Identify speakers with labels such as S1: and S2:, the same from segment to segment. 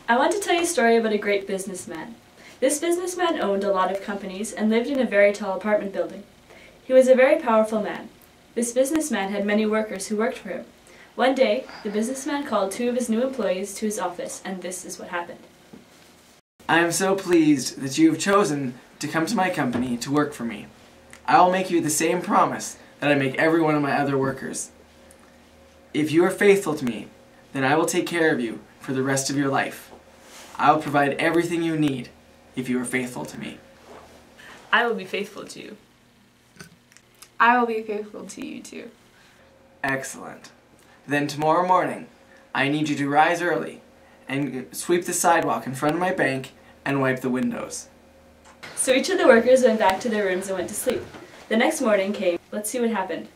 S1: I want to tell you a story about a great businessman. This businessman owned a lot of companies and lived in a very tall apartment building. He was a very powerful man. This businessman had many workers who worked for him. One day, the businessman called 2 of his new employees to his office, and this is what happened.
S2: I am so pleased that you have chosen to come to my company to work for me. I will make you the same promise that I make every one of my other workers. If you are faithful to me, then I will take care of you for the rest of your life. I will provide everything you need if you are faithful to me.
S1: I will be faithful to you.
S3: I will be faithful to you too.
S2: Excellent. Then tomorrow morning, I need you to rise early and sweep the sidewalk in front of my bank and wipe the windows.
S1: So each of the workers went back to their rooms and went to sleep. The next morning came. Let's see what happened.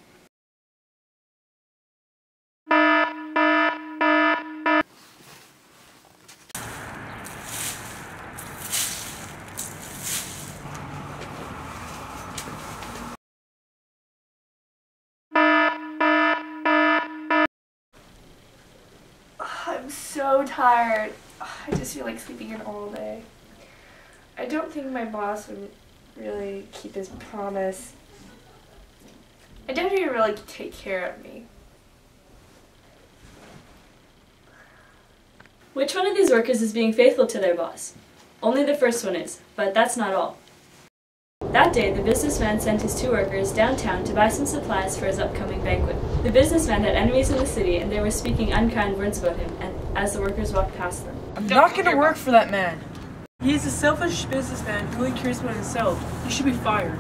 S3: I'm so tired. I just feel like sleeping in all day. I don't think my boss would really keep his promise. I doubt he'd really take care of me.
S1: Which one of these workers is being faithful to their boss? Only the first one is, but that's not all. That day, the businessman sent his 2 workers downtown to buy some supplies for his upcoming banquet. The businessman had enemies in the city, and they were speaking unkind words about him as the workers walked past them.
S4: I'm not going to work for that man. He's a selfish businessman who only cares about himself. He should be fired.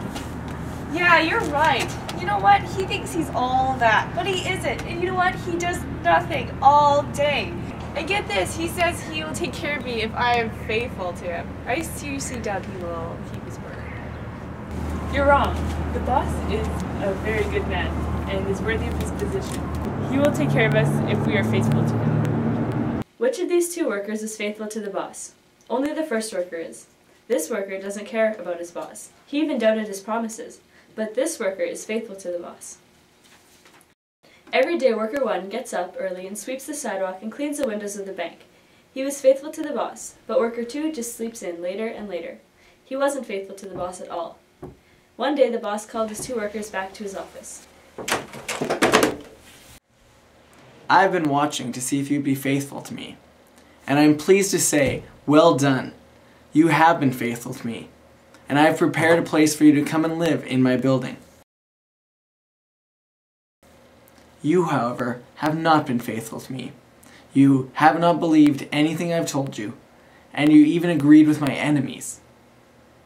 S3: Yeah, you're right. You know what? He thinks he's all that, but he isn't. And you know what? He does nothing all day. And get this, he says he will take care of me if I am faithful to him. I seriously doubt he will keep his word.
S4: You're wrong. The boss is a very good man and is worthy of his position. He will take care of us if we are faithful to him.
S1: Which of these 2 workers is faithful to the boss? Only the first worker is. This worker doesn't care about his boss. He even doubted his promises. But this worker is faithful to the boss. Every day, worker 1 gets up early and sweeps the sidewalk and cleans the windows of the bank. He was faithful to the boss, but worker 2 just sleeps in later and later. He wasn't faithful to the boss at all. One day, the boss called his 2 workers back to his office.
S2: I've been watching to see if you'd be faithful to me. And I am pleased to say, well done. You have been faithful to me. And I have prepared a place for you to come and live in my building. You, however, have not been faithful to me. You have not believed anything I've told you, and you even agreed with my enemies.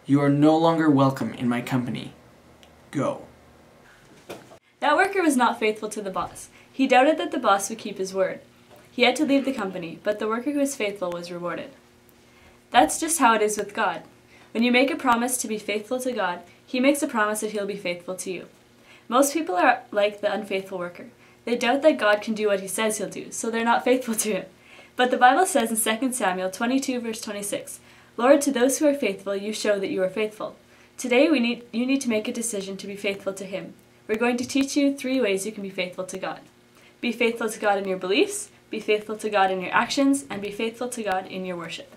S2: You are no longer welcome in my company. Go.
S1: That worker was not faithful to the boss. He doubted that the boss would keep his word. He had to leave the company, but the worker who was faithful was rewarded. That's just how it is with God. When you make a promise to be faithful to God, He makes a promise that He'll be faithful to you. Most people are like the unfaithful worker. They doubt that God can do what He says He'll do, so they're not faithful to Him. But the Bible says in 2 Samuel 22 verse 26, "Lord, to those who are faithful, you show that you are faithful." Today you need to make a decision to be faithful to Him. We're going to teach you 3 ways you can be faithful to God. Be faithful to God in your beliefs, be faithful to God in your actions, and be faithful to God in your worship.